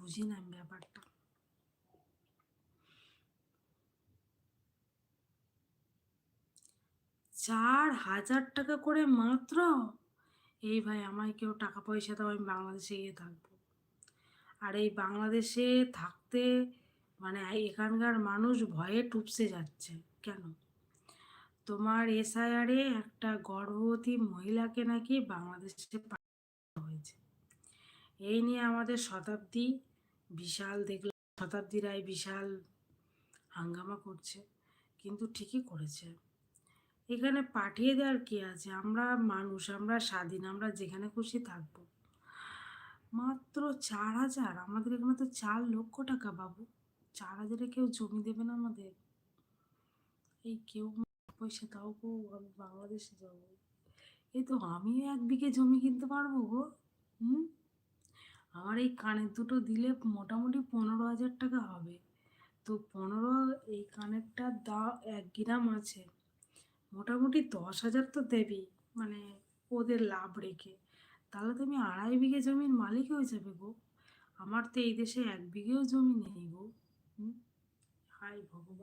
বুঝি না আমি ব্যাপারটা। 4,000 টাকা করে মাত্র! এই ভাই আমায় কেউ টাকা পয়সা দাও, আমি বাংলাদেশে গিয়ে থাকবো। আর এই বাংলাদেশে থাকতে মানে এখানকার মানুষ ভয়ে টুপসে যাচ্ছে। কেন? তোমার এসআইআরে একটা গর্ভবতী মহিলাকে নাকি বাংলাদেশে পাঠানো হয়েছে। এই নিয়ে আমাদের শতাব্দী বিশাল দেখলাম, শতাব্দী রায় বিশাল হাঙ্গামা করছে, কিন্তু ঠিকই করেছে। এখানে পাঠিয়ে দেওয়ার কি আছে? আমরা মানুষ, আমরা স্বাধীন, আমরা যেখানে খুশি থাকবো। মাত্র 4,000! আমাদের এখানে তো 4 লক্ষ টাকা বাবু। 4,000-এ কেউ জমি দেবে না আমাদের? এই কেউ পয়সা দাও গো, আমি বাংলাদেশে যাবো। এই তো আমিও 1 বিঘে জমি কিনতে পারবো গো। হুম। আমার এই কানের দুটো দিলে মোটামুটি 15,000 টাকা হবে। তো 15, এই কানেরটার দাম 1 গ্রাম আছে, মোটামুটি 10,000 তো দেবেই, মানে ওদের লাভ রেখে। তাহলে তো আমি 2.5 বিঘে জমির মালিক হয়ে যাবে গো। আমার তো এই দেশে 1 বিঘেও জমি নেই গো। হুম। হায় ভগবান।